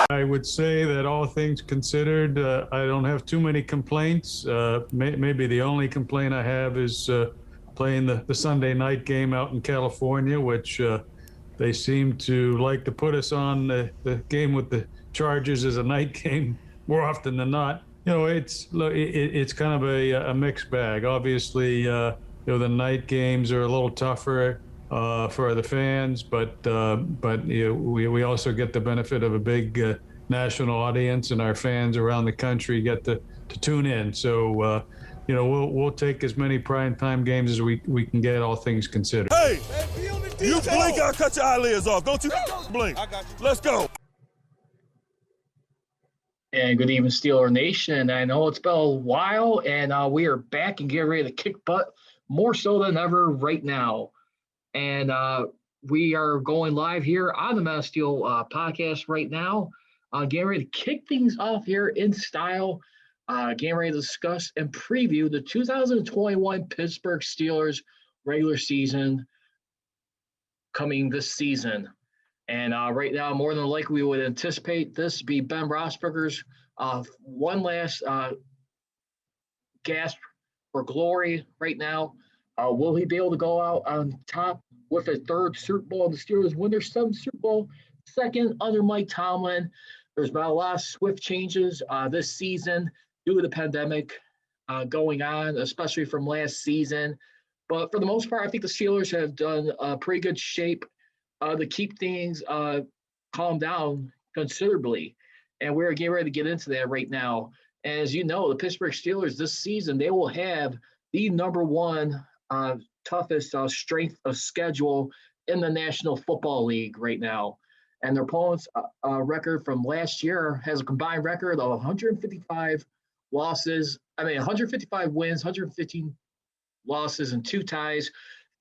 I would say that all things considered, I don't have too many complaints. Maybe the only complaint I have is playing the Sunday night game out in California, which they seem to like to put us on. The game with the Chargers as a night game more often than not. It's kind of a mixed bag. Obviously, the night games are a little tougher for the fans, but we also get the benefit of a big national audience, and our fans around the country get to tune in. So we'll take as many primetime games as we can get, all things considered. Hey, you blink, I'll cut your eyelids off. Don't you blink. I got you. Let's go. And good evening, Steeler Nation. I know it's been a while, and we are back and getting ready to kick butt more so than ever right now. And we are going live here on the Mass Steel podcast right now. Getting ready to kick things off here in style. Getting ready to discuss and preview the 2021 Pittsburgh Steelers regular season coming this season. And right now, more than likely, we would anticipate this to be Ben Roethlisberger's one last gasp for glory right now. Will he be able to go out on top with a third Super Bowl, and the Steelers win their seventh Super Bowl, second under Mike Tomlin? There's been a lot of swift changes this season due to the pandemic going on, especially from last season. But for the most part, I think the Steelers have done a pretty good shape to keep things calm down considerably. And we're getting ready to get into that right now. As you know, the Pittsburgh Steelers this season, they will have the number one toughest strength of schedule in the National Football League right now. And their opponent's record from last year has a combined record of 155 losses. 155 wins, 115 losses, and 2 ties,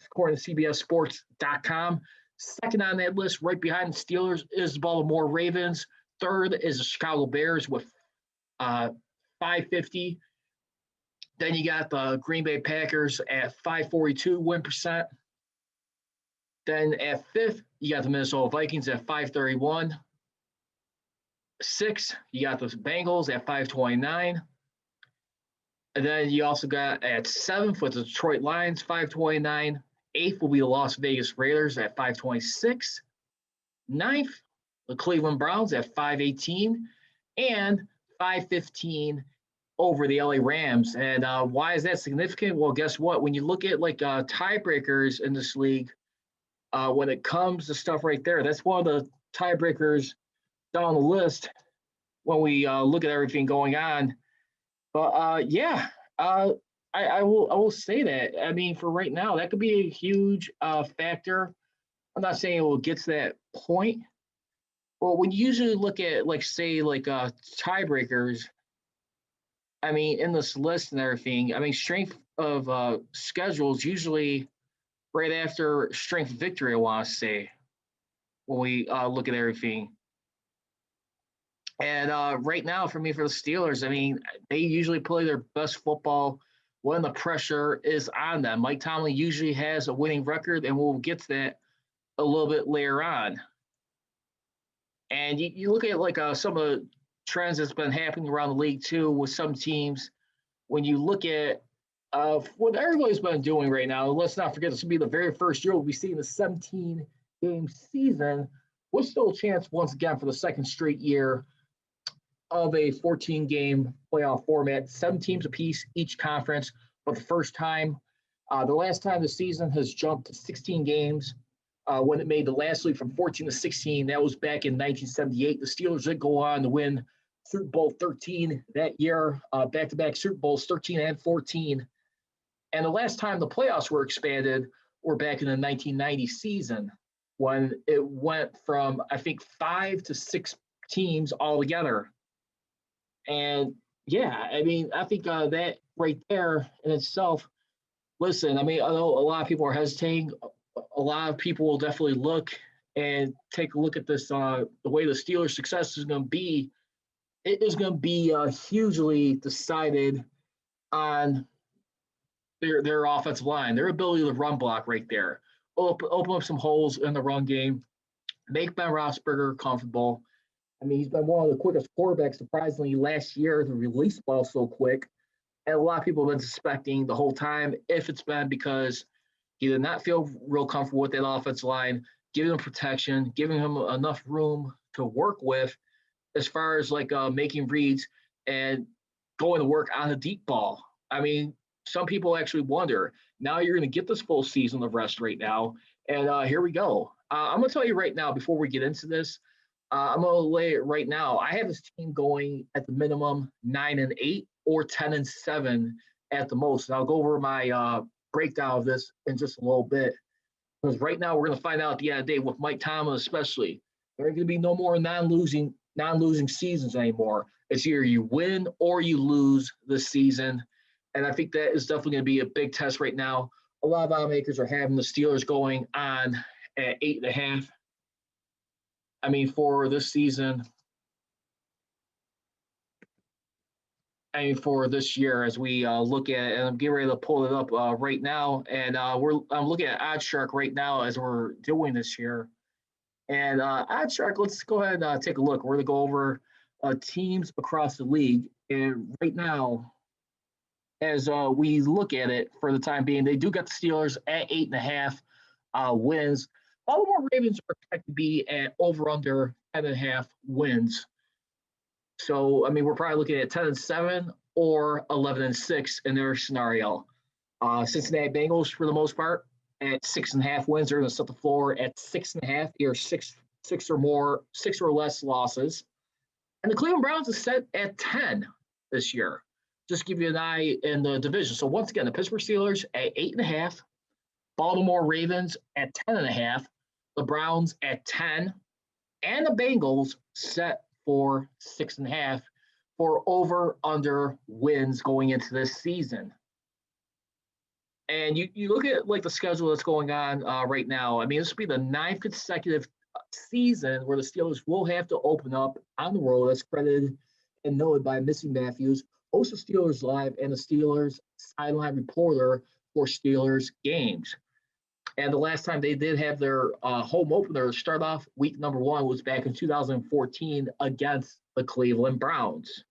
according to CBSSports.com. Second on that list, right behind the Steelers, is the Baltimore Ravens. Third is the Chicago Bears with 550. Then you got the Green Bay Packers at 542 win percent. Then at fifth, you got the Minnesota Vikings at 531. Sixth, you got the Bengals at 529. And then you also got at seventh with the Detroit Lions, 529. Eighth will be the Las Vegas Raiders at 526. Ninth, the Cleveland Browns at 518. And 515 over the LA Rams. And why is that significant? Well, guess what? When you look at tiebreakers in this league, when it comes to stuff right there, that's one of the tiebreakers down the list when we look at everything going on. But I will say that. I mean, for right now, that could be a huge factor. I'm not saying it will get to that point. Well, when you usually look at tiebreakers, I mean, in this list and everything, I mean, strength of schedules usually right after strength victory, I want to say, when we look at everything. And right now, for the Steelers, I mean, they usually play their best football when the pressure is on them. Mike Tomlin usually has a winning record, and we'll get to that a little bit later on. And you look at some of the trends that's been happening around the league too with some teams. When you look at what everybody's been doing right now, let's not forget this will be the very first year we'll be seeing the 17-game season with still a chance once again for the second straight year of a 14-game playoff format, 7 teams apiece, each conference for the first time. The last time the season has jumped to 16 games when it made the last league from 14 to 16. That was back in 1978. The Steelers did go on to win Super Bowl 13 that year, back-to-back Super Bowls 13 and 14. And the last time the playoffs were expanded were back in the 1990 season when it went from, I think, 5 to 6 teams altogether. And, yeah, I mean, I think that right there in itself, listen, I mean, I know a lot of people are hesitating. A lot of people will definitely look and take a look at this, the way the Steelers' success is going to be. It is going to be hugely decided on their offensive line, their ability to run block right there, open up some holes in the run game, make Ben Roethlisberger comfortable, I mean, he's been one of the quickest quarterbacks, surprisingly, last year to release ball so quick. And a lot of people have been suspecting the whole time if it's been because he did not feel real comfortable with that offensive line, giving him protection, giving him enough room to work with as far as like making reads and going to work on a deep ball. I mean, some people actually wonder now you're going to get this full season of rest right now. And here we go. I'm going to tell you right now, before we get into this, I'm going to lay it right now. I have this team going at the minimum 9-8 or 10-7 at the most. And I'll go over my breakdown of this in just a little bit. Because right now we're going to find out at the end of the day with Mike Tomlin especially. There ain't going to be no more non-losing seasons anymore. It's either you win or you lose this season. And I think that is definitely going to be a big test right now. A lot of odds makers are having the Steelers going on at 8.5. I mean, for this season, I mean, for this year, as we look at it, and I'm getting ready to pull it up right now, and I'm looking at OddsShark right now as we're doing this here. And OddsShark, let's go ahead and take a look. We're going to go over teams across the league, and right now, as we look at it for the time being, they do got the Steelers at 8.5 wins. Baltimore Ravens are expected to be at over under 10.5 wins. So, I mean, we're probably looking at 10-7 or 11-6 in their scenario. Cincinnati Bengals, for the most part, at 6.5 wins, they're going to set the floor at 6.5 or six or less losses. And the Cleveland Browns is set at 10 this year. Just give you an eye in the division. So once again, the Pittsburgh Steelers at 8.5, Baltimore Ravens at 10.5, the Browns at 10, and the Bengals set for 6.5 for over/under wins going into this season. And you look at like the schedule that's going on right now. I mean, this will be the 9th consecutive season where the Steelers will have to open up on the road. That's credited and noted by Missy Matthews, host of Steelers Live and the Steelers sideline reporter for Steelers games. And the last time they did have their home opener start off week number 1 was back in 2014 against the Cleveland Browns.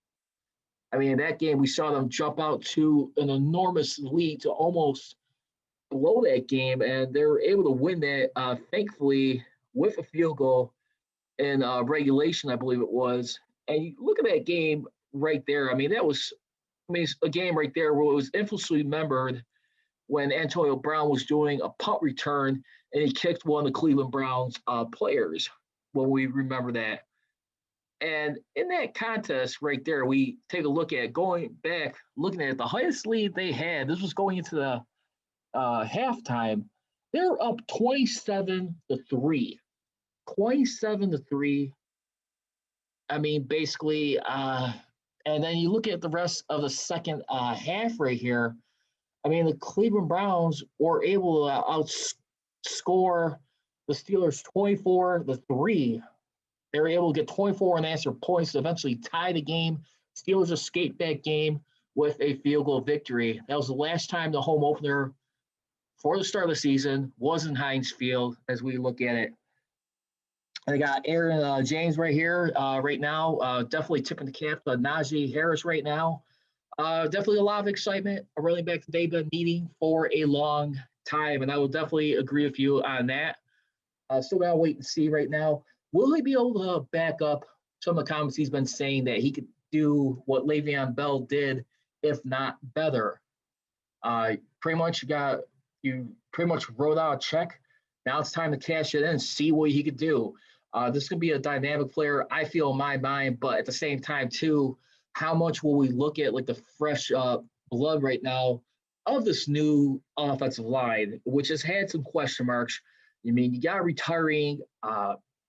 I mean, in that game, we saw them jump out to an enormous lead to almost blow that game, and they were able to win that, thankfully, with a field goal in regulation, I believe it was. And you look at that game right there. I mean, it's a game right there where it was infamously remembered when Antonio Brown was doing a punt return and he kicked one of the Cleveland Browns players, when we remember that. And in that contest right there, we take a look at going back, looking at the highest lead they had. This was going into the halftime. They're up 27-3. 27-3. I mean, basically, and then you look at the rest of the second half right here. I mean, the Cleveland Browns were able to outscore the Steelers 24-3. They were able to get 24 unanswered points to eventually tie the game. Steelers escaped that game with a field goal victory. That was the last time the home opener for the start of the season was in Heinz Field as we look at it. And I got Aaron James right here right now, definitely tipping the cap to Najee Harris right now. Definitely a lot of excitement, a running back that they've been needing for a long time, and I will definitely agree with you on that. Still got to wait and see right now. Will he be able to back up some of the comments he's been saying that he could do what Le'Veon Bell did, if not better? Pretty much wrote out a check. Now it's time to cash it in, see what he could do. This could be a dynamic player, I feel, in my mind, but at the same time, too, how much will we look at like the fresh blood right now of this new offensive line, which has had some question marks? I mean, you got retiring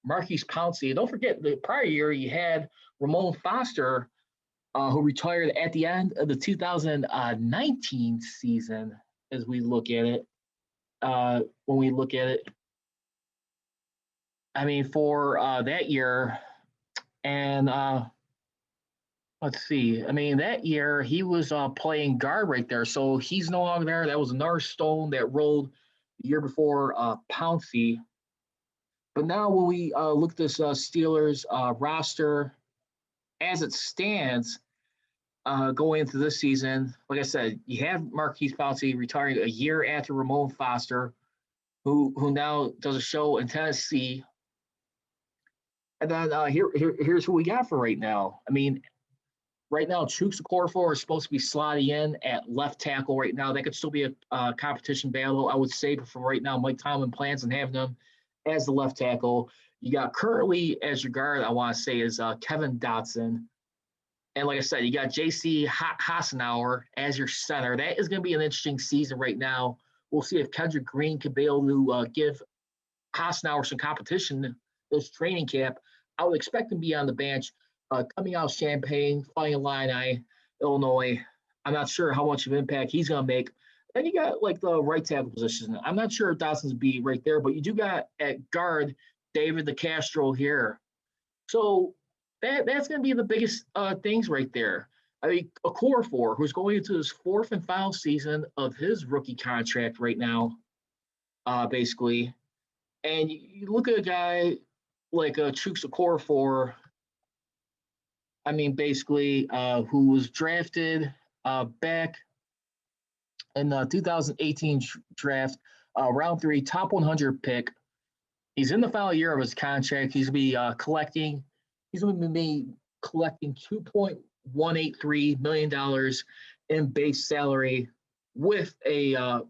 Marquise Pouncey. Don't forget, the prior year you had Ramon Foster, who retired at the end of the 2019 season, as we look at it. When we look at it, I mean, for that year, and let's see. I mean, that year he was playing guard right there, so he's no longer there. That was another stone that rolled the year before Pouncey. But now when we look at this Steelers roster as it stands going into this season, like I said, you have Marquise Pouncey retiring a year after Ramon Foster, who now does a show in Tennessee. And then here's who we got for right now. I mean, right now, Chuks Okorafor is supposed to be slotting in at left tackle right now. That could still be a competition battle, I would say. But for right now, Mike Tomlin plans on having him as the left tackle. You got currently as your guard, I want to say, is Kevin Dotson. And like I said, you got J.C. Hassenauer as your center. That is going to be an interesting season right now. We'll see if Kendrick Green can be able to give Hassenauer some competition this training camp. I would expect him to be on the bench. Coming out of Champaign, fighting Illini, Illinois. I'm not sure how much of an impact he's going to make. Then you got like the right tackle position. I'm not sure if Dotson's be right there, but you do got at guard David the Castro here. So that's going to be the biggest things right there. I mean, Okorafor, who's going into his fourth and final season of his rookie contract right now, basically. And you look at a guy like Chuks Okorafor, I mean, basically, who was drafted back in the 2018 draft, round 3, top 100 pick. He's in the final year of his contract. He's going to be collecting. He's going to be collecting $2.183 million in base salary with a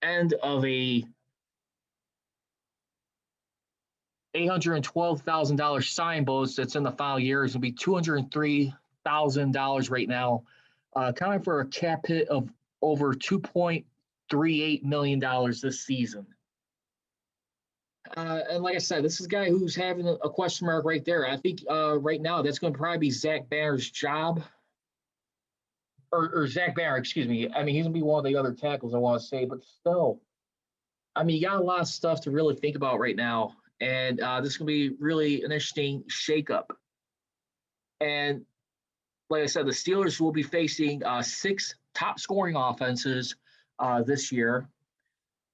end of a $812,000 sign bonus that's in the final year. Is going to be $203,000 right now, accounting for a cap hit of over $2.38 million this season. And like I said, this is a guy who's having a question mark right there. I think right now that's going to probably be Zach Banner's job. Or Zach Banner, excuse me. I mean, he's going to be one of the other tackles, I want to say. But still, I mean, you got a lot of stuff to really think about right now. And this is going to be really an interesting shakeup. And like I said, the Steelers will be facing 6 top scoring offenses this year.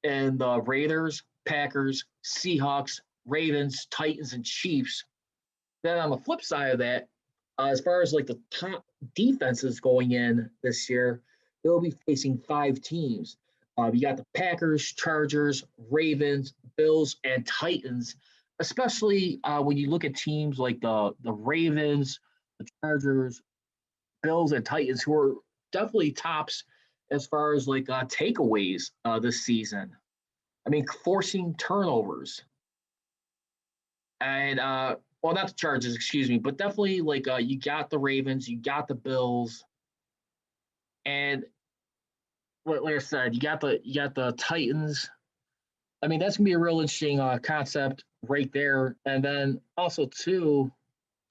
And the Raiders, Packers, Seahawks, Ravens, Titans, and Chiefs. Then on the flip side of that, as far as like the top defenses going in this year, they'll be facing 5 teams. You got the Packers, Chargers, Ravens, Bills, and Titans, especially when you look at teams like the Ravens, the Chargers, Bills, and Titans, who are definitely tops as far as like takeaways this season. I mean, forcing turnovers. And, well, not the Chargers, excuse me, but definitely like you got the Ravens, you got the Bills, and like I said, you got the Titans. I mean, that's gonna be a real interesting concept right there. And then also too,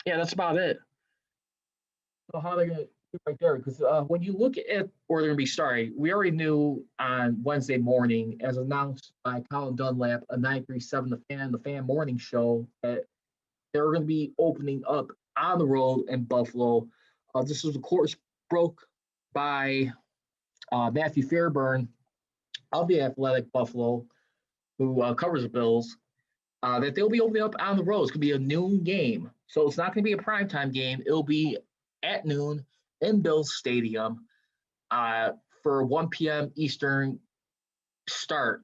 yeah, that's about it. So how they're gonna do right there? Because when you look at, or they're gonna be sorry, we already knew on Wednesday morning, as announced by Colin Dunlap, a 937 the fan morning show, that they're gonna be opening up on the road in Buffalo. This was of course broke by Matthew Fairburn of the Athletic Buffalo, who covers the Bills, that they'll be opening up on the road. It's going to be a noon game. So it's not going to be a primetime game. It'll be at noon in Bills Stadium for 1 p.m. Eastern start.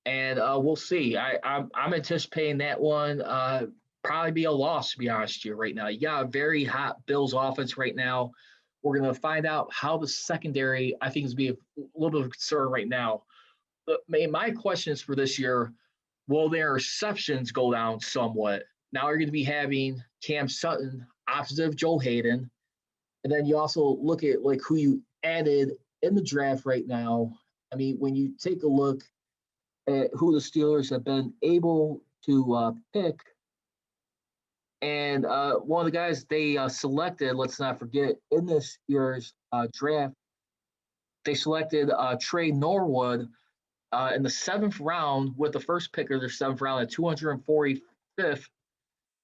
And we'll see. I'm anticipating that one probably be a loss, to be honest with you, right now. You got a very hot Bills offense right now. We're going to find out how the secondary, I think, is be a little bit of a concern right now. But my question is for this year, will their receptions go down somewhat? Now you're going to be having Cam Sutton opposite of Joe Hayden. And then you also look at like who you added in the draft right now. I mean, when you take a look at who the Steelers have been able to pick, and one of the guys they selected, let's not forget, in this year's draft, they selected Trey Norwood in the 7th round with the first pick of their 7th round at 245th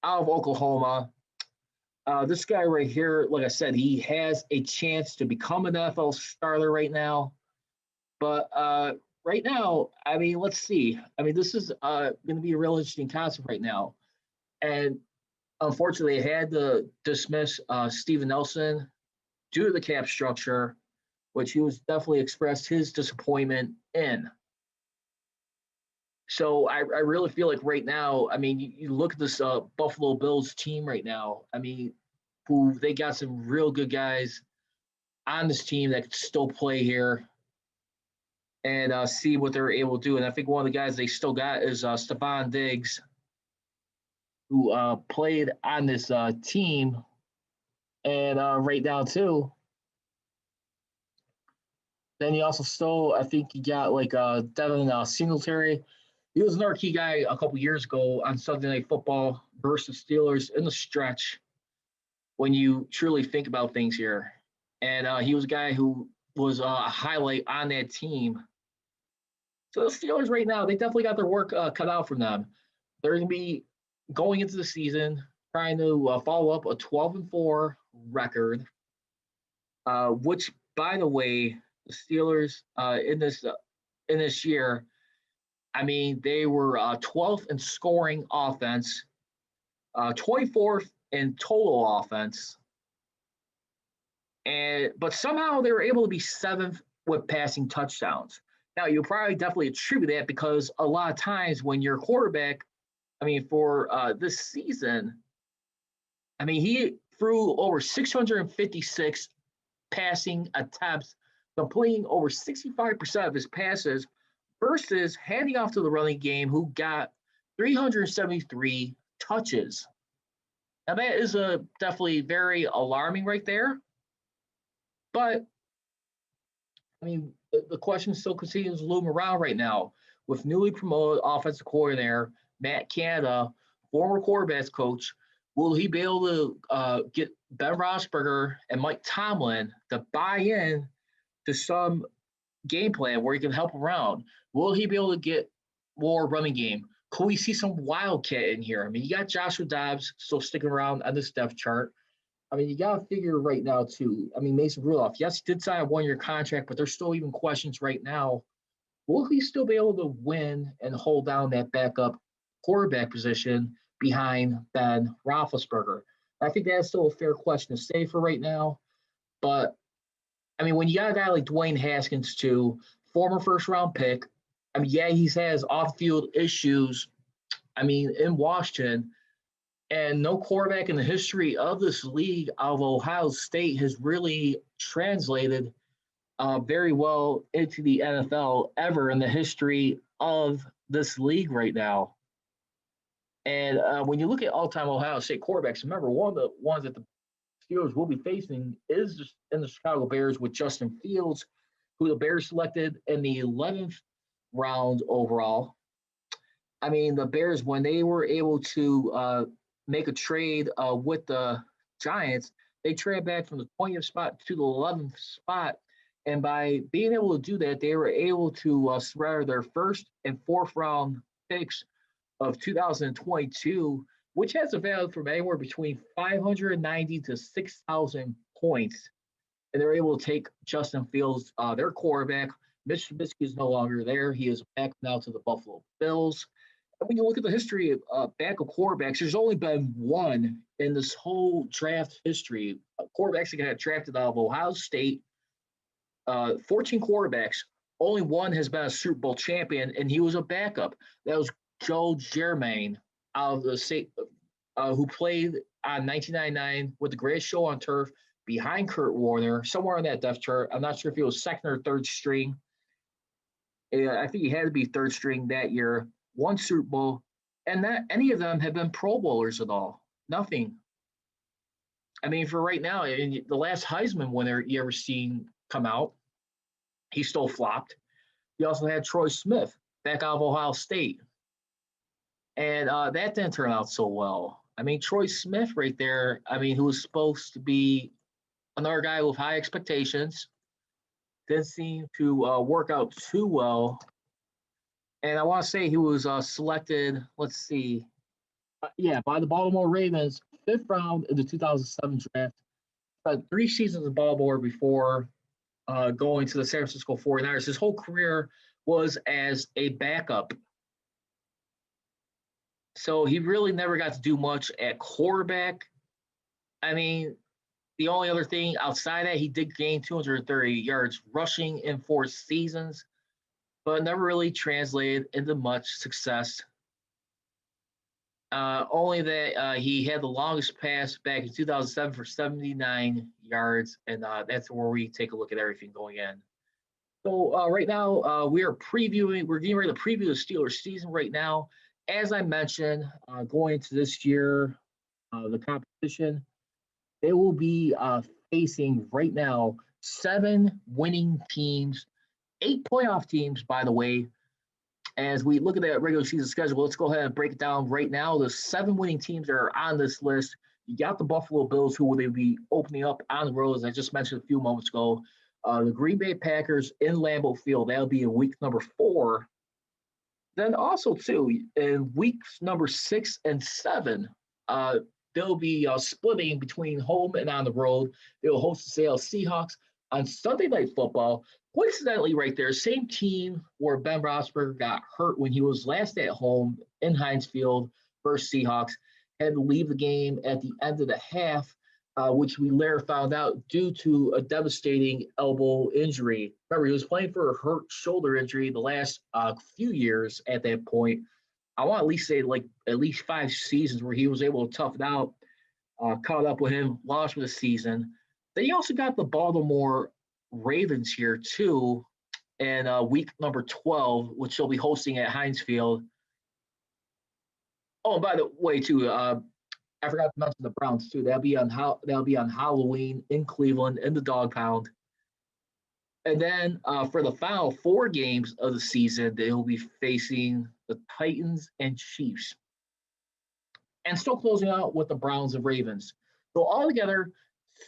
out of Oklahoma. This guy right here, like I said, he has a chance to become an NFL starter right now. But right now, I mean, let's see. I mean, this is going to be a real interesting concept right now. And unfortunately, they had to dismiss Steven Nelson due to the cap structure, which he was definitely expressed his disappointment in. So I really feel like right now, I mean, you look at this Buffalo Bills team right now. I mean, who they got some real good guys on this team that could still play here and see what they're able to do. And I think one of the guys they still got is Stephon Diggs, who played on this team. And right now, too, then you also still, I think you got like Devin Singletary. He was another key guy a couple years ago on Sunday Night Football versus Steelers in the stretch when you truly think about things here. And he was a guy who was a highlight on that team. So the Steelers right now, they definitely got their work cut out from them. They're going to be going into the season trying to follow up a 12-4 record, which, by the way, the Steelers in this year, I mean, they were 12th in scoring offense, 24th in total offense, but somehow they were able to be 7th with passing touchdowns. Now, you'll probably definitely attribute that because a lot of times when your quarterback, I mean, for this season, I mean, he threw over 656 passing attempts, completing over 65% of his passes versus handing off to the running game, who got 373 touches. Now, that is definitely very alarming right there. But, I mean, the question still continues to loom around right now with newly promoted offensive coordinator Matt Canada, former quarterbacks coach. Will he be able to get Ben Roethlisberger and Mike Tomlin to buy in to some game plan where he can help around? Will he be able to get more running game? Could we see some wildcat in here? I mean, you got Joshua Dobbs still sticking around on this depth chart. I mean, you got to figure right now, too. I mean, Mason Rudolph, yes, he did sign a one-year contract, but there's still even questions right now. Will he still be able to win and hold down that backup quarterback position behind Ben Roethlisberger? I think that's still a fair question to say for right now. But, I mean, when you got a guy like Dwayne Haskins, too, former first-round pick, I mean, yeah, he has off-field issues, I mean, in Washington, and no quarterback in the history of this league of Ohio State has really translated very well into the NFL ever in the history of this league right now. And when you look at all-time Ohio State quarterbacks, remember, one of the ones that the Steelers will be facing is in the Chicago Bears with Justin Fields, who the Bears selected in the 11th round overall. I mean, the Bears, when they were able to make a trade with the Giants, they traded back from the 20th spot to the 11th spot. And by being able to do that, they were able to surrender their first and fourth round picks of 2022, which has a value from anywhere between 590 to 6,000 points. And they're able to take Justin Fields, their quarterback. Mitch Trubisky is no longer there. He is back now to the Buffalo Bills. And when you look at the history of backup quarterbacks, there's only been one in this whole draft history. Quarterbacks that got drafted out of Ohio State, 14 quarterbacks, only one has been a Super Bowl champion, and he was a backup. That was Joe Germain out of the state, who played on 1999 with the Greatest Show on Turf behind Kurt Warner, somewhere on that depth chart. I'm not sure if he was second or third string. I think he had to be third string that year. One Super Bowl, and not any of them have been Pro Bowlers at all. Nothing. I mean, for right now, and the last Heisman winner you ever seen come out, he still flopped. You also had Troy Smith back out of Ohio State, and that didn't turn out so well. I mean, Troy Smith right there, I mean, who was supposed to be another guy with high expectations, didn't seem to work out too well. And I want to say he was selected, let's see, by the Baltimore Ravens, 5th round in the 2007 draft. Spent 3 seasons in Baltimore before going to the San Francisco 49ers. His whole career was as a backup. So he really never got to do much at quarterback. I mean, the only other thing outside that, he did gain 230 yards rushing in 4 seasons, but never really translated into much success. Only that he had the longest pass back in 2007 for 79 yards, and that's where we take a look at everything going in. So right now we're getting ready to preview the Steelers season right now. As I mentioned, going into this year, the competition, they will be facing right now 7 winning teams, 8 playoff teams, by the way. As we look at that regular season schedule, let's go ahead and break it down right now. The 7 winning teams that are on this list. You got the Buffalo Bills, who will they be opening up on the road, as I just mentioned a few moments ago. The Green Bay Packers in Lambeau Field. That'll be in week number 4. Then also, too, in weeks number 6 and 7, they'll be splitting between home and on the road. They'll host the Seattle Seahawks on Sunday Night Football. Coincidentally, right there, same team where Ben Roethlisberger got hurt when he was last at home in Heinz Field versus Seahawks, had to leave the game at the end of the half, which we later found out due to a devastating elbow injury. Remember, he was playing for a hurt shoulder injury the last few years at that point. I want to at least say at least 5 seasons where he was able to tough it out, caught up with him, lost for the season. Then you also got the Baltimore Ravens here too, in week number 12, which they'll be hosting at Heinz Field. Oh, and by the way, too, I forgot to mention the Browns too. That'll be on Halloween in Cleveland in the Dog Pound. And then for the final 4 games of the season, they'll be facing the Titans and Chiefs. And still closing out with the Browns and Ravens. So altogether,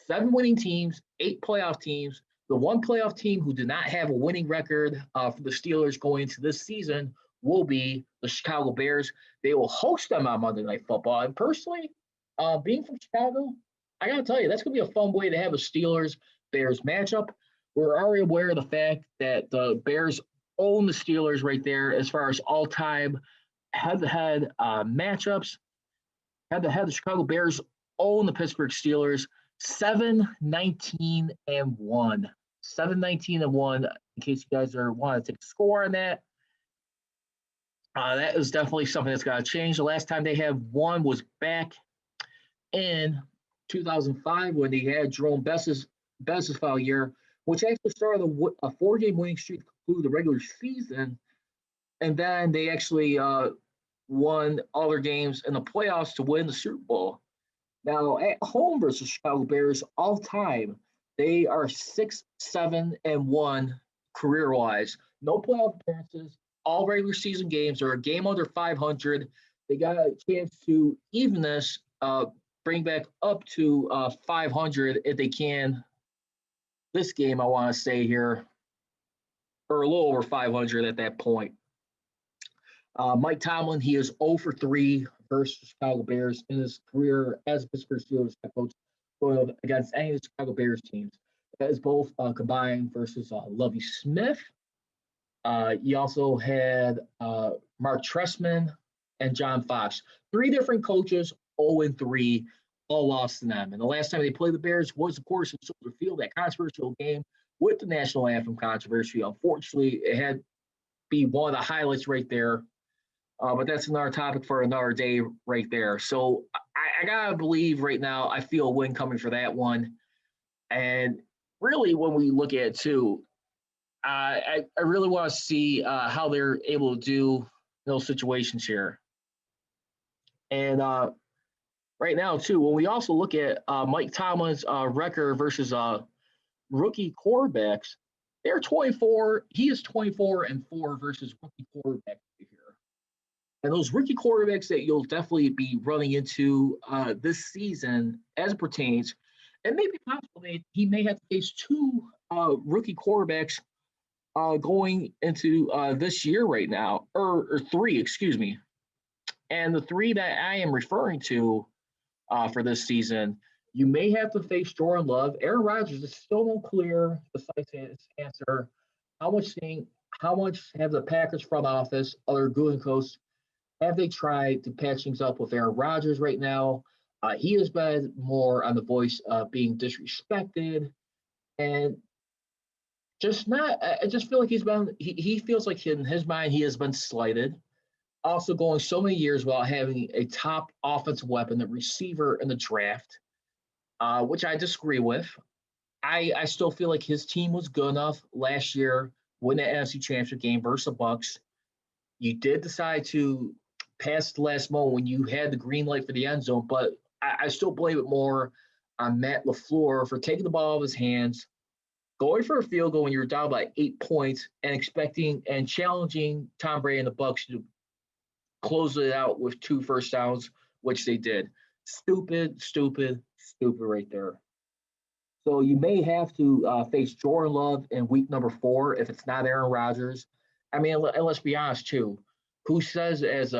7 winning teams, 8 playoff teams. The one playoff team who did not have a winning record for the Steelers going into this season will be the Chicago Bears. They will host them on Monday Night Football. And personally, being from Chicago, I got to tell you, that's going to be a fun way to have a Steelers-Bears matchup. We're already aware of the fact that the Bears own the Steelers right there as far as all-time head-to-head matchups. Head-to-head, the Chicago Bears own the Pittsburgh Steelers 7-19-1. 7-19-1, in case you guys want to take a score on that. That is definitely something that's got to change. The last time they had won was back in 2005 when they had Jerome Bess's final year, which actually started a 4-game winning streak to conclude the regular season. And then they actually won all their games in the playoffs to win the Super Bowl. Now, at home versus Chicago Bears, all time, they are 6-7-1 career-wise. No playoff appearances. All regular season games are a game under 500. They got a chance to even this, bring back up to 500 if they can. This game, I want to say here, or a little over 500 at that point. Mike Tomlin, he is 0 for 3 versus the Chicago Bears in his career as a Pittsburgh Steelers head coach, going against any of the Chicago Bears teams. That is both combined versus Lovie Smith. You also had Mark Trestman and John Fox. 3 different coaches, 0-3, all lost to them. And the last time they played the Bears was, of course, in Soldier Field, that controversial game with the national anthem controversy. Unfortunately, it had to be one of the highlights right there. But that's another topic for another day right there. So I got to believe right now I feel a win coming for that one. And really when we look at it too, I really want to see how they're able to do those situations here. And right now too, when we also look at Mike Tomlin's record versus rookie quarterbacks, they're 24. He is 24-4 versus rookie quarterbacks here. And those rookie quarterbacks that you'll definitely be running into this season as it pertains, and maybe possibly he may have to face 2 rookie quarterbacks going into this year right now, or 3, excuse me. And the 3 that I am referring to for this season, you may have to face Jordan Love. Aaron Rodgers is still no clear, decisive answer. How much how much have the Packers front office, other Gruden coaches, have they tried to patch things up with Aaron Rodgers right now? He has been more on the voice of being disrespected and just not. I just feel like he feels like in his mind he has been slighted. Also, going so many years without having a top offensive weapon, the receiver in the draft, which I disagree with. I still feel like his team was good enough last year, win the NFC Championship game versus the Bucks. You did decide to pass the last moment when you had the green light for the end zone, but I still blame it more on Matt LaFleur for taking the ball out of his hands, going for a field goal when you were down by 8 points, and expecting and challenging Tom Brady and the Bucks to close it out with 2 first downs, which they did. Stupid, stupid, stupid right there. So you may have to face Jordan Love in week number 4 if it's not Aaron Rodgers. I mean, and let's be honest too. Who says as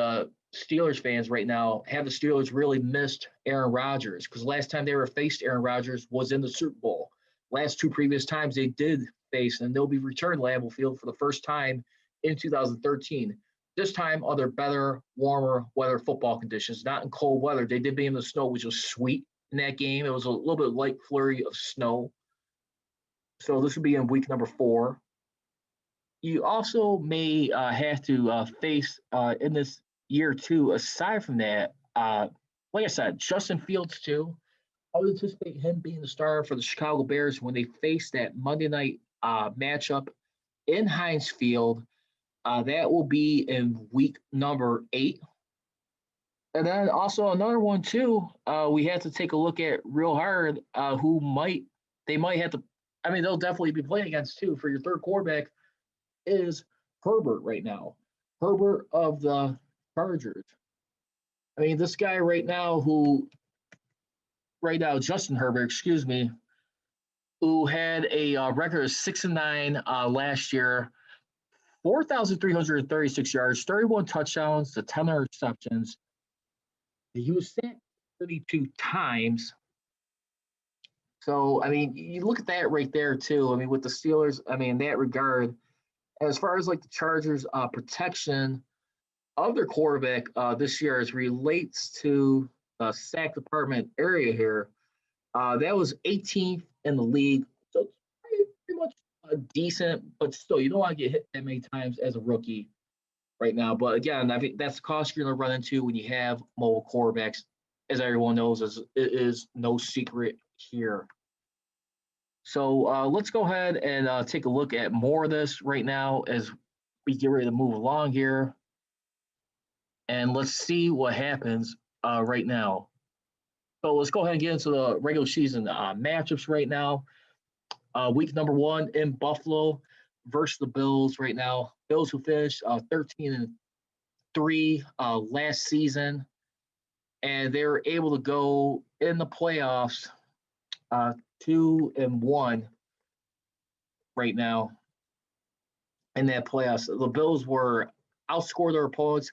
Steelers fans right now have the Steelers really missed Aaron Rodgers? Because last time they were faced Aaron Rodgers was in the Super Bowl. Last 2 previous times they did face, and they'll be returned Lambeau Field for the first time in 2013. This time under better, warmer weather football conditions, not in cold weather. They did be in the snow, which was sweet in that game. It was a little bit light flurry of snow. So this will be in week number 4. You also may have to face in this year too, aside from that, like I said, Justin Fields too. I would anticipate him being the star for the Chicago Bears when they face that Monday night matchup in Heinz Field. That will be in week number 8. And then also another one too, we have to take a look at real hard they might have to, I mean, they'll definitely be playing against too for your third quarterback is Herbert right now. Herbert of the Chargers. I mean, this guy right now Justin Herbert, excuse me, who had a record of 6-9 last year, 4,336 yards, 31 touchdowns to 10 interceptions. He was sacked 32 times. So, I mean, you look at that right there, too. I mean, with the Steelers, I mean, in that regard, as far as like the Chargers' protection of their quarterback this year as relates to the sack department area here, that was 18th in the league. So it's pretty much decent, but still, you don't want to get hit that many times as a rookie right now. But again, I think that's the cost you're going to run into when you have mobile quarterbacks. As everyone knows, it is no secret here. So let's go ahead and take a look at more of this right now as we get ready to move along here. And let's see what happens right now. So let's go ahead and get into the regular season matchups right now. Week number 1 in Buffalo versus the Bills right now. Bills who finished 13-3 last season, and they were able to go in the playoffs 2-1 right now in that playoffs. The Bills were outscored their opponents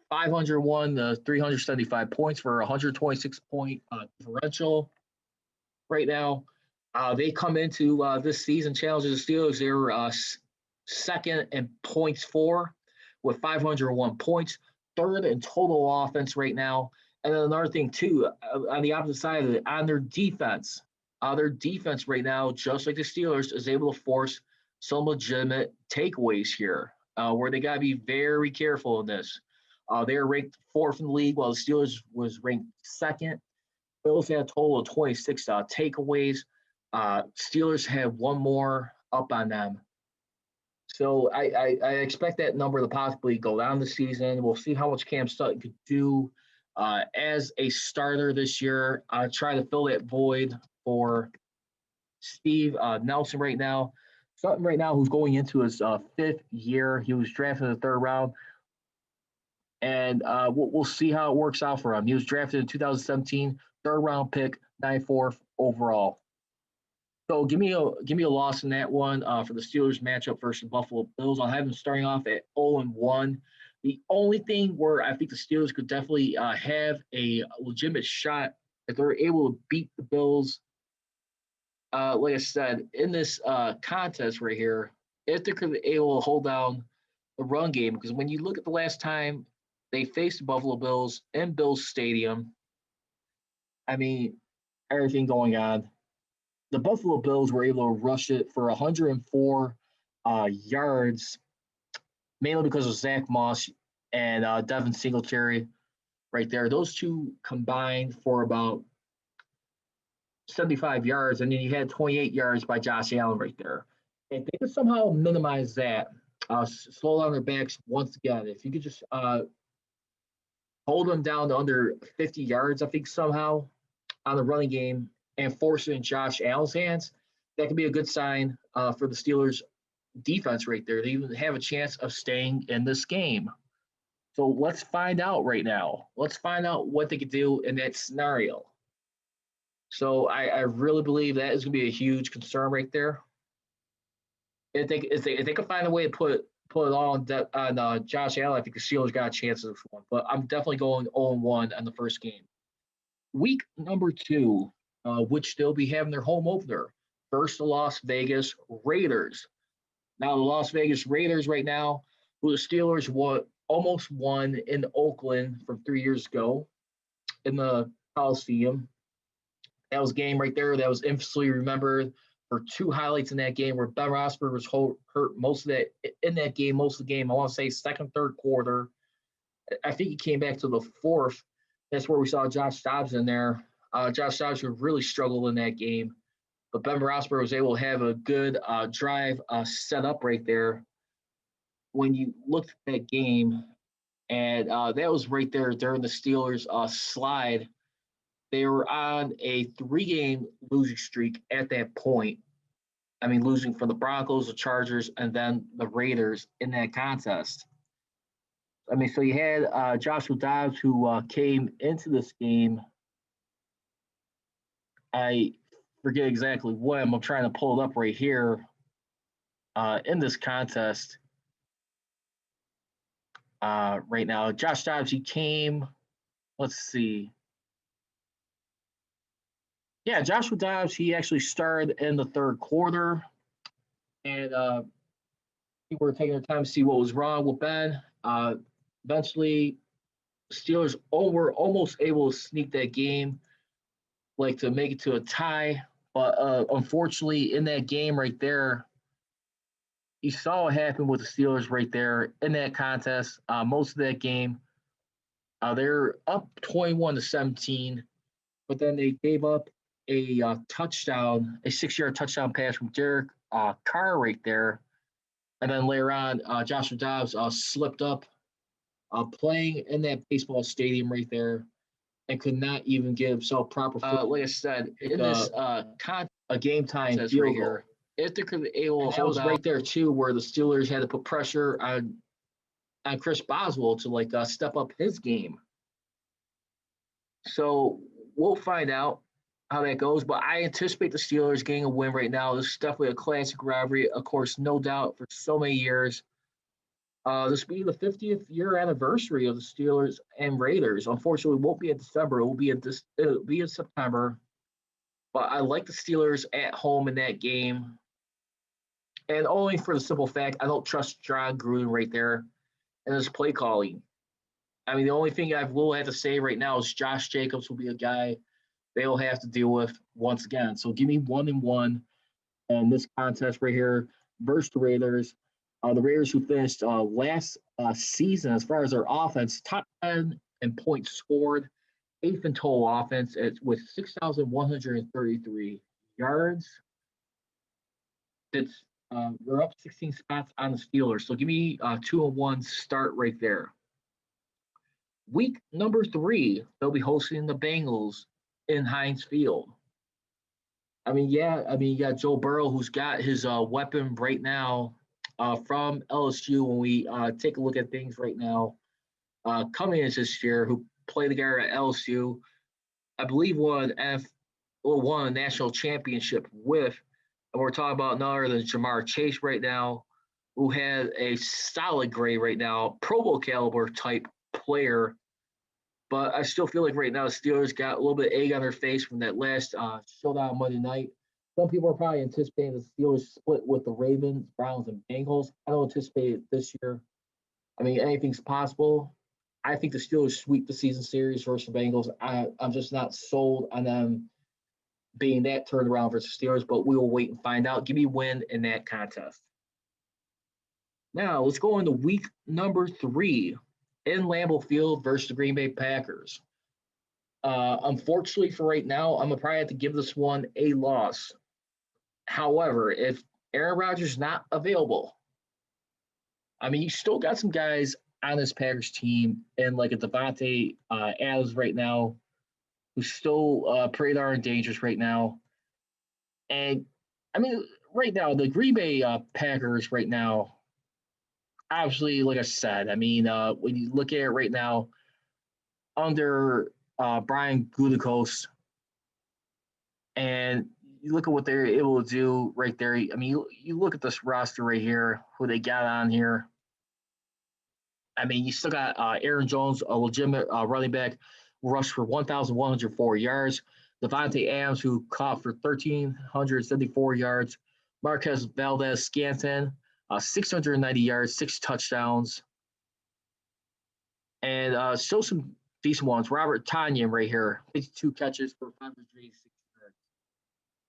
501 to 375 points for a 126-point differential right now. They come into this season challenging the Steelers. They were second in points for with 501 points, third in total offense right now. And then another thing, too, on the opposite side of it, on their defense right now, just like the Steelers, is able to force some legitimate takeaways here where they got to be very careful in this. They are ranked 4th in the league, while the Steelers was ranked 2nd. Bills had a total of 26 takeaways. Steelers have one more up on them. So I expect that number to possibly go down this season. We'll see how much Cam Sutton could do as a starter this year. Try to fill that void for Steve Nelson right now. Sutton right now, who's going into his 5th year. He was drafted in the 3rd round. And we'll see how it works out for him. He was drafted in 2017, 3rd round pick, 94th overall. So give me a loss in that one for the Steelers matchup versus the Buffalo Bills. I'll have them starting off at 0-1. The only thing where I think the Steelers could definitely have a legitimate shot if they're able to beat the Bills, like I said, in this contest right here if they're able to hold down the run game. Because when you look at the last time they faced the Buffalo Bills in Bills Stadium, I mean, everything going on. The Buffalo Bills were able to rush it for 104 yards, mainly because of Zach Moss and Devin Singletary right there. Those two combined for about 75 yards, and then you had 28 yards by Josh Allen right there. If they could somehow minimize that, slow down their backs once again, if you could just hold them down to under 50 yards, I think somehow on the running game and force it in Josh Allen's hands, that could be a good sign for the Steelers' defense right there. They even have a chance of staying in this game. So let's find out right now. Let's find out what they could do in that scenario. So I really believe that is going to be a huge concern right there. If they can find a way to put it all on Josh Allen, I think the Steelers got a chance of this one. But I'm definitely going 0-1 on the first game. Week number 2, which they'll be having their home opener, versus the Las Vegas Raiders. Now the Las Vegas Raiders right now, who the Steelers almost won in Oakland from 3 years ago in the Coliseum. That was a game right there that was infamously remembered for 2 highlights in that game where Ben Roethlisberger was hurt most of the game. I want to say second, third quarter. I think he came back to the fourth. That's where we saw Josh Dobbs in there. Josh Dobbs really struggled in that game, but Ben Roethlisberger was able to have a good drive set up right there. When you looked at that game, and that was right there during the Steelers' slide. They were on a 3-game losing streak at that point. I mean, losing from the Broncos, the Chargers, and then the Raiders in that contest. I mean, so you had Joshua Dobbs, who came into this game. I forget exactly when. I'm trying to pull it up right here in this contest right now. Josh Dobbs, he came, let's see. Yeah, Joshua Dobbs, he actually started in the third quarter, and people were taking their time to see what was wrong with Ben. Eventually, Steelers were almost able to sneak that game, like to make it to a tie. But unfortunately, in that game right there, you saw what happened with the Steelers right there in that contest. Most of that game, they're up 21-17, but then they gave up a touchdown, a 6-yard touchdown pass from Derek Carr right there. And then later on, Joshua Dobbs slipped up playing in that baseball stadium right there and could not even give himself proper like I said, in this a game time field right here. If they could able to hold out right there too, where the Steelers had to put pressure on Chris Boswell to step up his game. So we'll find out how that goes, but I anticipate the Steelers getting a win right now. This is definitely a classic rivalry, of course, no doubt, for so many years. This will be the 50th year anniversary of the Steelers and Raiders. Unfortunately, it won't be in December. It'll be in September. But I like the Steelers at home in that game, and only for the simple fact I don't trust John Gruden right there and his play calling. I mean, the only thing I will have to say right now is Josh Jacobs will be a guy they'll have to deal with once again. So give me 1-1 in this contest right here versus the Raiders. The Raiders, who finished last season as far as their offense, top 10 in points scored, 8th in total offense with 6,133 yards. They're up 16 spots on the Steelers. So give me 2-1 start right there. Week number 3, they'll be hosting the Bengals in Heinz Field. I mean, you got Joe Burrow, who's got his weapon right now from LSU. When we take a look at things right now, coming in this year, who played together at LSU, I believe won a national championship with, and we're talking about none other than Jamar Chase right now, who had a solid grade right now, Pro Bowl caliber type player. But I still feel like right now the Steelers got a little bit of egg on their face from that last showdown Monday night Some people are probably anticipating the Steelers split with the Ravens, Browns, and Bengals. I don't anticipate it this year. I mean, anything's possible. I think the Steelers sweep the season series versus the Bengals. I'm just not sold on them being that turned around versus Steelers, but we will wait and find out. Give me a win in that contest. Now, let's go into week number 3 in Lambeau Field versus the Green Bay Packers. Unfortunately for right now, I'm going to probably have to give this one a loss. However, if Aaron Rodgers is not available, I mean, you still got some guys on this Packers team and like a Devontae Adams right now, who's still pretty darn dangerous right now. And I mean, right now, the Green Bay Packers right now, obviously, like I said, I mean, when you look at it right now, under Brian Gutekunst, and you look at what they're able to do right there. I mean, you look at this roster right here, who they got on here. I mean, you still got Aaron Jones, a legitimate running back, rushed for 1,104 yards. Devontae Adams, who caught for 1,374 yards. Marquez Valdez-Scantling, 690 yards, 6 touchdowns. And still some decent ones. Robert Tonyan right here, 52 catches for 586 yards.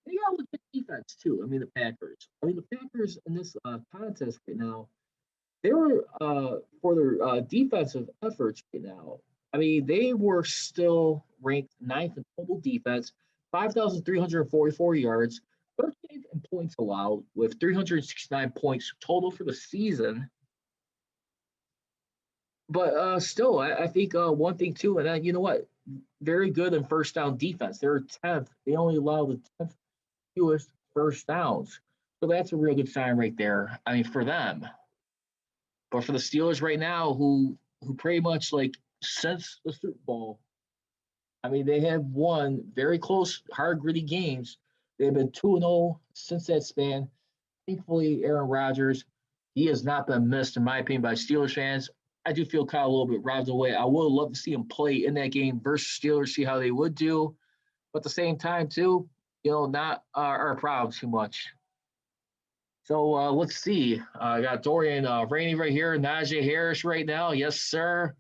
They got a legit defense, too. I mean, the Packers. The Packers in this contest right now, they were, for their defensive efforts right now, I mean, they were still ranked 9th in total defense, 5,344 yards, 13th in points allowed, with 369 points total for the season. But still, I think one thing, too, and you know what? Very good in first down defense. They're 10th. They only allow the 10th fewest first downs. So that's a real good sign right there. I mean, for them. But for the Steelers right now, who pretty much like since the Super Bowl, I mean, they have won very close, hard, gritty games. They've been 2-0 since that span. Thankfully, Aaron Rodgers, he has not been missed, in my opinion, by Steelers fans. I do feel kind of a little bit robbed away. I would love to see him play in that game versus Steelers, see how they would do. But at the same time, too, not our problem too much. So let's see. I got Dorian Rainey right here, Najee Harris right now. Yes, sir.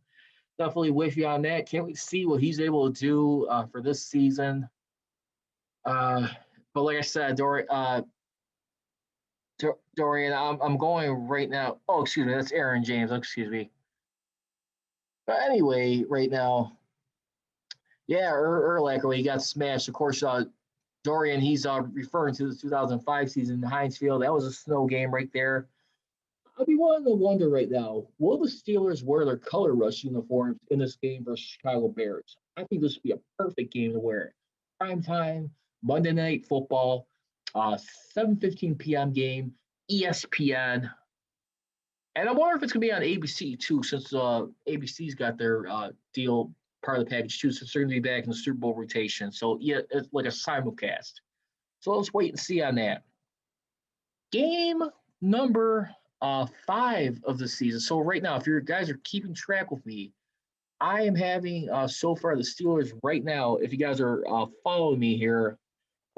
Definitely with you on that. Can't wait to see what he's able to do for this season. But like I said, Dorian, I'm going right now. Oh, excuse me. That's Aaron James. Excuse me. But anyway, right now, yeah, Urlacher, he got smashed. Of course, Dorian, he's referring to the 2005 season in Heinz Field. That was a snow game right there. I'd be wanting to wonder right now, will the Steelers wear their color rush uniforms in this game versus Chicago Bears? I think this would be a perfect game to wear. Prime time, Monday Night Football, 7:15 p.m. game, ESPN. And I wonder if it's going to be on ABC, too, since ABC's got their deal, part of the package, too, since they're going to be back in the Super Bowl rotation. So, yeah, it's like a simulcast. So let's wait and see on that. Game number 5 of the season. So right now, if you guys are keeping track with me, I am having so far the Steelers right now, if you guys are following me here,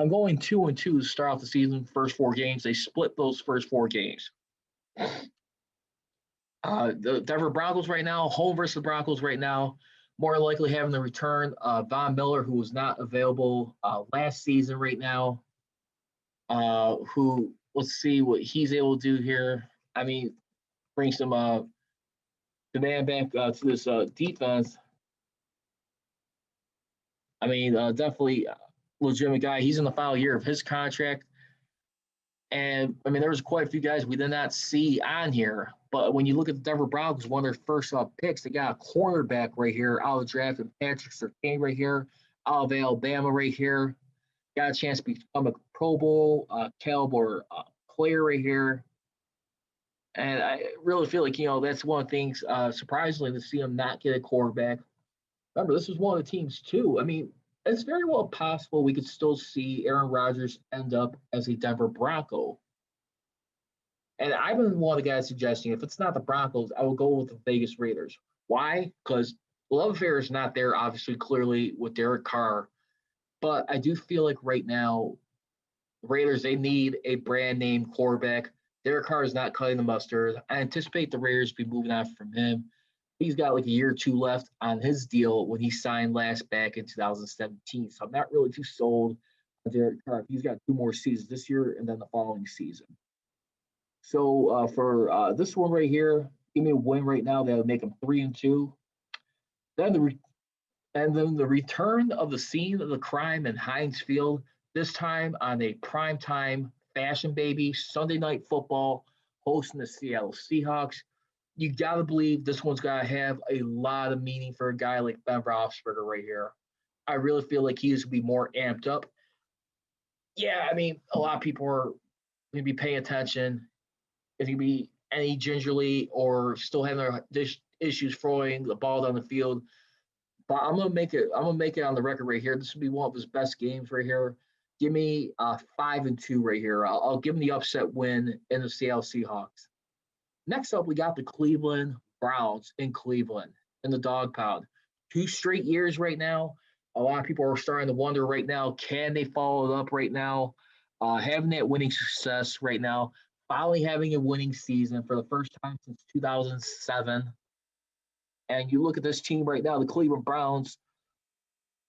I'm going 2-2 to start off the season, first 4 games. They split those first 4 games. The Denver Broncos right now, home versus the Broncos right now, more likely having the return of Von Miller, who was not available last season right now, who, let's see what he's able to do here. I mean, bring some demand back to this defense. I mean, definitely legitimate guy. He's in the final year of his contract. And, I mean, there was quite a few guys we did not see on here. But when you look at the Denver Broncos, one of their first picks, they got a cornerback right here out of the draft, and Patrick Surtain right here, out of Alabama right here. Got a chance to become a Pro Bowl caliber player right here. And I really feel like, that's one of the things, surprisingly, to see him not get a quarterback. Remember, this was one of the teams, too. I mean, it's very well possible we could still see Aaron Rodgers end up as a Denver Bronco. And I've been one of the guys suggesting if it's not the Broncos, I will go with the Vegas Raiders. Why? Because love affair is not there, obviously, clearly, with Derek Carr. But I do feel like right now, Raiders, they need a brand name quarterback. Derek Carr is not cutting the mustard. I anticipate the Raiders be moving on from him. He's got like a year or two left on his deal when he signed last back in 2017. So I'm not really too sold on Derek Carr. He's got 2 more seasons this year and then the following season. So for this one right here, give me a win right now that would make him 3-2. Then the return of the scene of the crime in Heinz Field, this time on a primetime fashion baby Sunday night football, hosting the Seattle Seahawks. You got to believe this one's got to have a lot of meaning for a guy like Ben Roethlisberger right here. I really feel like he's going to be more amped up. Yeah, I mean, a lot of people are going to be paying attention. If he be any gingerly or still having their issues throwing the ball down the field. But I'm gonna make it on the record right here. This would be one of his best games right here. Give me 5-2 right here. I'll give him the upset win in the Seattle Seahawks. Next up, we got the Cleveland Browns in Cleveland in the dog pound. 2 straight years right now. A lot of people are starting to wonder right now, can they follow it up right now? Having that winning success right now, finally having a winning season for the first time since 2007. And you look at this team right now, the Cleveland Browns,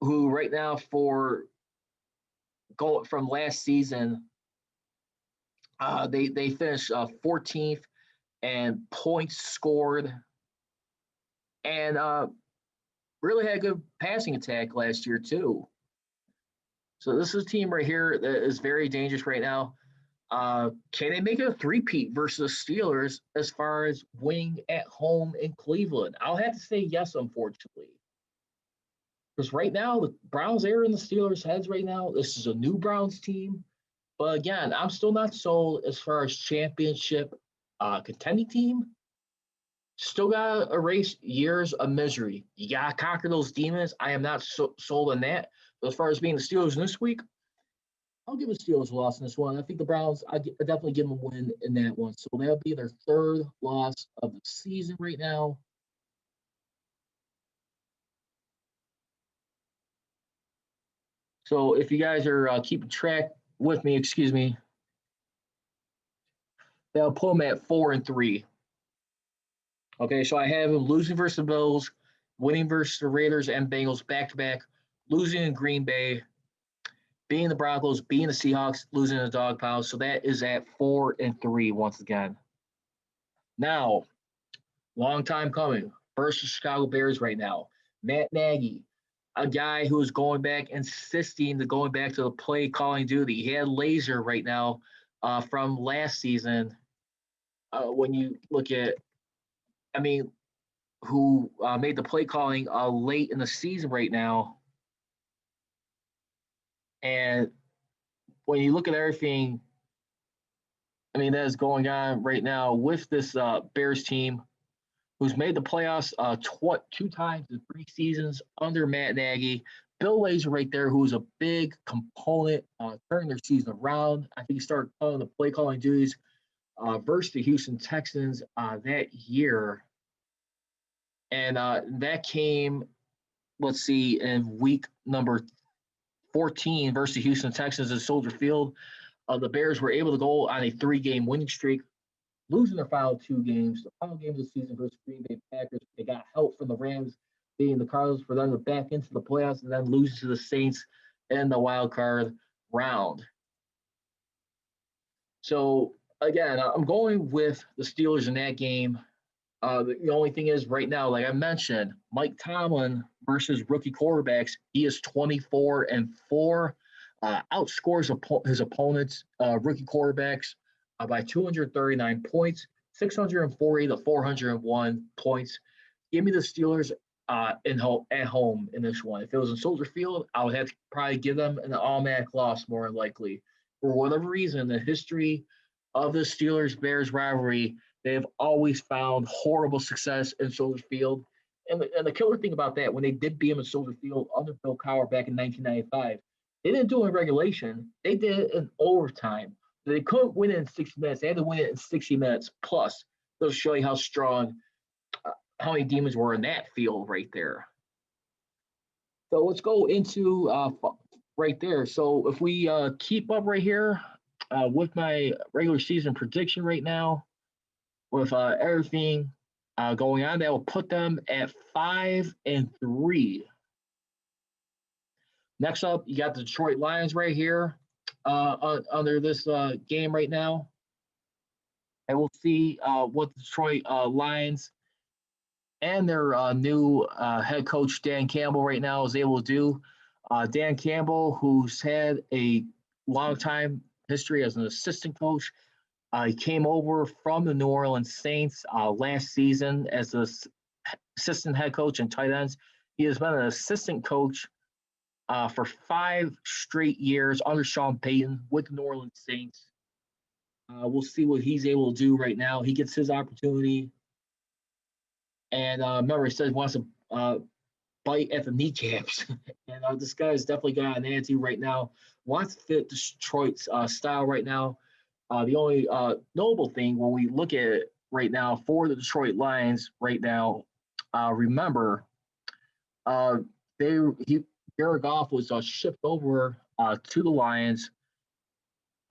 who right now for going from last season, they finished 14th and points scored, and really had a good passing attack last year too. So this is a team right here that is very dangerous right now. Can they make it a three-peat versus the Steelers as far as winning at home in Cleveland? I'll have to say yes, unfortunately. Because right now, the Browns are in the Steelers' heads right now. This is a new Browns team. But again, I'm still not sold as far as championship contending team. Still got to erase years of misery. You got to conquer those demons. I am not sold on that. But as far as being the Steelers this week, I'll give the Steelers a loss in this one. I think the Browns, I definitely give them a win in that one. So that'll be their 3rd loss of the season right now. So if you guys are keeping track with me, excuse me, that'll put them at 4-3. Okay, so I have them losing versus the Bills, winning versus the Raiders and Bengals back-to-back, losing in Green Bay, being the Broncos, being the Seahawks, losing the dog pile. So that is at 4-3 once again. Now, long time coming versus Chicago Bears right now. Matt Nagy, a guy who is going back, insisting to going back to the play calling duty. He had laser right now from last season. When you look at, who made the play calling late in the season right now. And when you look at everything, that is going on right now with this Bears team, who's made the playoffs 2 times in 3 seasons under Matt Nagy. Bill Lazor right there, who was a big component turning their season around. I think he started calling the play calling duties versus the Houston Texans that year. And that came, in week number 14 versus the Houston Texans at Soldier Field. The Bears were able to go on a 3-game winning streak, losing their final 2 games. The final game of the season versus Green Bay Packers, they got help from the Rams, being the Cardinals, for them to back into the playoffs and then lose to the Saints in the wild card round. So, again, I'm going with the Steelers in that game. The only thing is right now, like I mentioned, Mike Tomlin versus rookie quarterbacks, he is 24-4, outscores his opponents, rookie quarterbacks, by 239 points, 640 to 401 points. Give me the Steelers at home in this one. If it was in Soldier Field, I would have to probably give them an automatic loss more than likely. For whatever reason, the history of the Steelers-Bears rivalry, they have always found horrible success in Soldier Field. And the killer thing about that, when they did beat them in Soldier Field under Bill Cowher back in 1995, they didn't do it in regulation. They did it in overtime. They couldn't win it in 60 minutes. They had to win it in 60 minutes plus. They'll show you how strong, how many demons were in that field right there. So let's go into right there. So if we keep up right here with my regular season prediction right now, with everything going on, that will put them at 5-3. Next up, you got the Detroit Lions right here under this game right now. And we'll see what the Detroit Lions and their new head coach, Dan Campbell, right now is able to do. Dan Campbell, who's had a long time history as an assistant coach, he came over from the New Orleans Saints last season as the assistant head coach and tight ends. He has been an assistant coach for 5 straight years under Sean Payton with the New Orleans Saints. We'll see what he's able to do right now. He gets his opportunity. And remember, he said he wants to bite at the kneecaps. And this guy has definitely got an attitude right now. Wants to fit Detroit's style right now. The only notable thing when we look at it right now for the Detroit Lions right now, remember, Jared Goff was shipped over to the Lions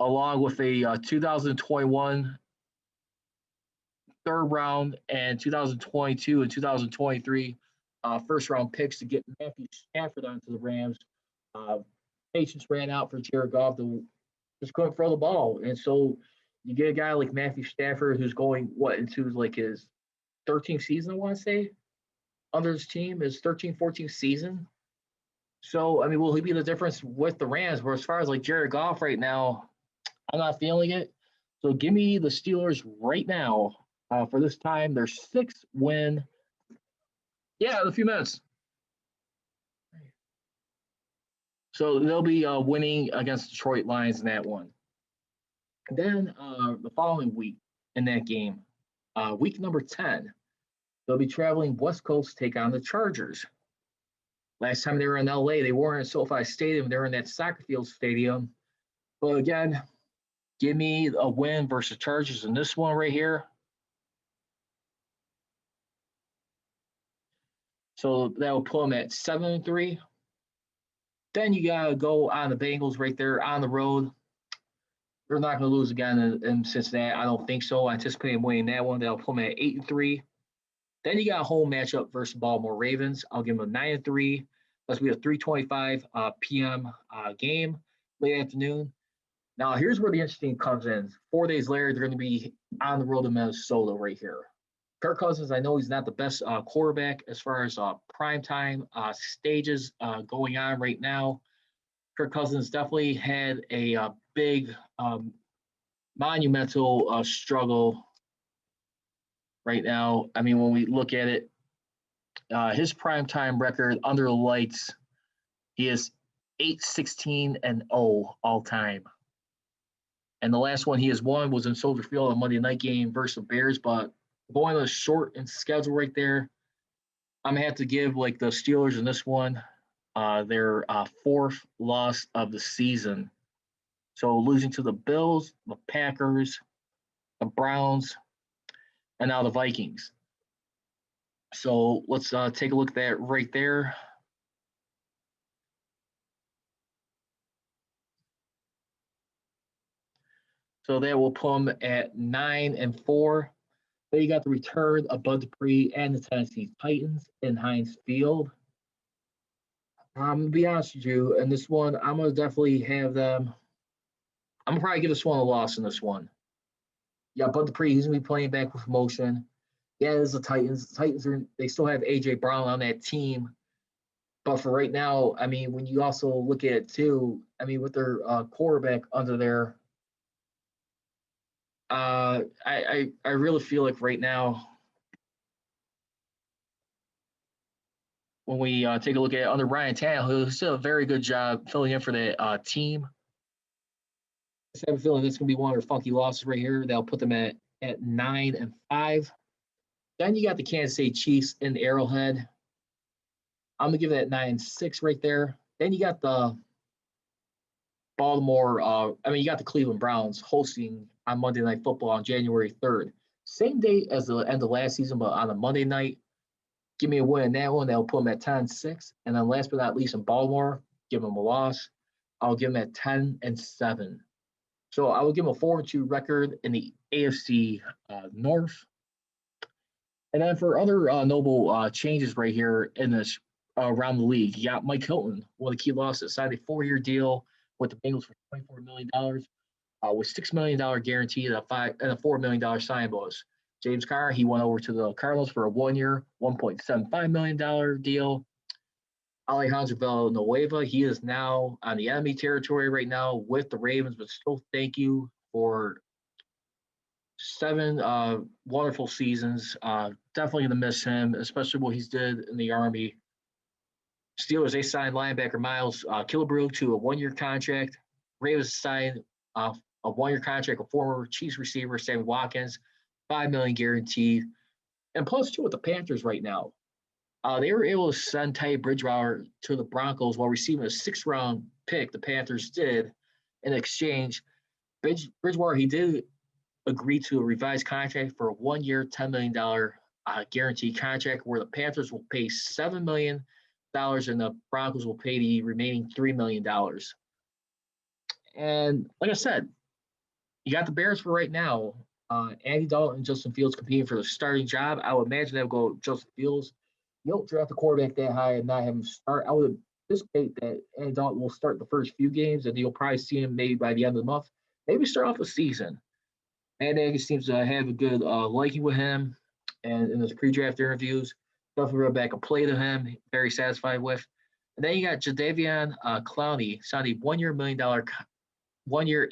along with a 2021 third round and 2022 and 2023 first round picks to get Matthew Stafford onto the Rams. Patience ran out for Jared Goff to just couldn't throw the ball. And so you get a guy like Matthew Stafford who's going into like his 13th season, I want to say, under his team, his 13th, 14th season. So, I mean, will he be the difference with the Rams? Where as far as like Jared Goff right now, I'm not feeling it. So give me the Steelers right now for this time. Their 6th win. Yeah, in a few minutes. So they'll be winning against Detroit Lions in that one. And then the following week in that game, week number 10, they'll be traveling West Coast to take on the Chargers. Last time they were in LA, they weren't in SoFi Stadium. They're in that soccer field stadium. But again, give me a win versus Chargers in this one right here. So that will put them at 7-3. Then you got to go on the Bengals right there on the road. They're not going to lose again in Cincinnati. I don't think so. I anticipate them winning that one. That'll put them at 8-3. Then you got a home matchup versus Baltimore Ravens. I'll give them a 9-3. That's be a 3:25 p.m. Game, late afternoon. Now, here's where the interesting comes in. 4 days later, they're going to be on the road to Minnesota right here. Kirk Cousins, I know he's not the best quarterback as far as primetime stages going on right now. Kirk Cousins definitely had a big monumental struggle right now. I mean, when we look at it, his primetime record under the lights, he is 8-16-0 all time. And the last one he has won was in Soldier Field, a Monday night game versus the Bears. But going to the short and schedule right there, I'm gonna have to give like the Steelers in this one their 4th loss of the season. So losing to the Bills, the Packers, the Browns, and now the Vikings. So let's take a look at that right there. So that will put them at 9-4. Then you got the return of Bud Dupree and the Tennessee Titans in Heinz Field. I'm going to be honest with you, in this one, I'm going to definitely have them. I'm going to probably give this one a loss in this one. Yeah, Bud Dupree, he's going to be playing back with motion. Yeah, it is the Titans. The Titans they still have A.J. Brown on that team. But for right now, I mean, when you also look at it too, I mean, with their quarterback under there, I really feel like right now, when we take a look at it, under Ryan Tannehill, who's still a very good job filling in for that team. I have a feeling it's going to be one of their funky losses right here. That'll put them at 9-5. Then you got the Kansas City Chiefs in Arrowhead. I'm going to give that 9-6 right there. Then you got the Baltimore, you got the Cleveland Browns hosting on Monday Night Football on January 3rd. Same date as the end of last season, but on a Monday night. Give me a win in that one. That'll put them at 10-6. And then last but not least in Baltimore, give them a loss. I'll give him at 10-7. So I would give him a 4-2 record in the AFC North. And then for other notable changes right here in this around the league, you got Mike Hilton, one of the key losses, signed a 4-year deal with the Bengals for $24 million, with $6 million guaranteed and a $4 million sign bonus. James Carr, he went over to the Cardinals for a 1-year, $1.75 million deal. Alejandro Villanueva, he is now on the enemy territory right now with the Ravens, but still thank you for 7 wonderful seasons. Definitely going to miss him, especially what he's did in the Army. Steelers, they signed linebacker Miles Killebrew to a 1-year contract. Ravens signed a 1-year contract with former Chiefs receiver Sammy Watkins, $5 million guaranteed. And plus, too, with the Panthers right now, they were able to send Teddy Bridgewater to the Broncos while receiving a 6th-round pick. The Panthers did in exchange. Bridgewater, he did agree to a revised contract for a 1-year, $10 million guaranteed contract where the Panthers will pay $7 million and the Broncos will pay the remaining $3 million. And like I said, you got the Bears for right now. Andy Dalton and Justin Fields competing for the starting job. I would imagine they'll go Justin Fields. You don't draft a quarterback that high and not have him start. I would anticipate that Andy Dalton will start the first few games, and you'll probably see him maybe by the end of the month. Maybe start off the season. Matt Nagy seems to have a good liking with him, and in his pre-draft interviews, definitely wrote back a play to him. Very satisfied with. And then you got Jadeveon Clowney signed a $1-year,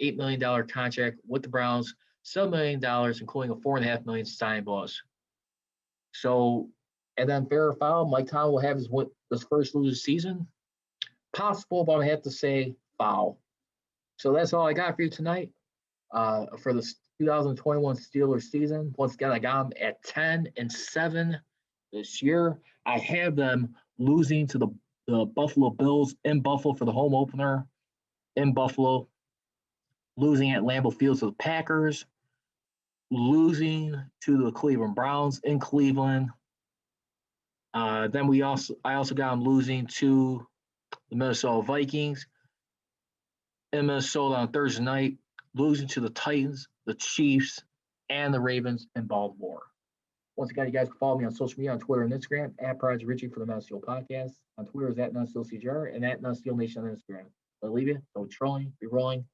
$8 million contract with the Browns, $7 million, including a $4.5 million signing bonus. So, and then fair or foul, Mike Tomlin will have his first losing season. Possible, but I have to say foul. So that's all I got for you tonight for the 2021 Steelers season. Once again, I got them at 10-7 this year. I have them losing to the Buffalo Bills in Buffalo for the home opener in Buffalo, losing at Lambeau Field to the Packers, losing to the Cleveland Browns in Cleveland. Then I also got them losing to the Minnesota Vikings in Minnesota on Thursday night, losing to the Titans, the Chiefs, and the Ravens in Baltimore. Once again, you guys can follow me on social media on Twitter and Instagram at Prodigy Richey for the Non Steel Podcast. On Twitter is at NonSteelCGR and at NonSteelNation on Instagram. I'll leave you. Go trolling, be rolling.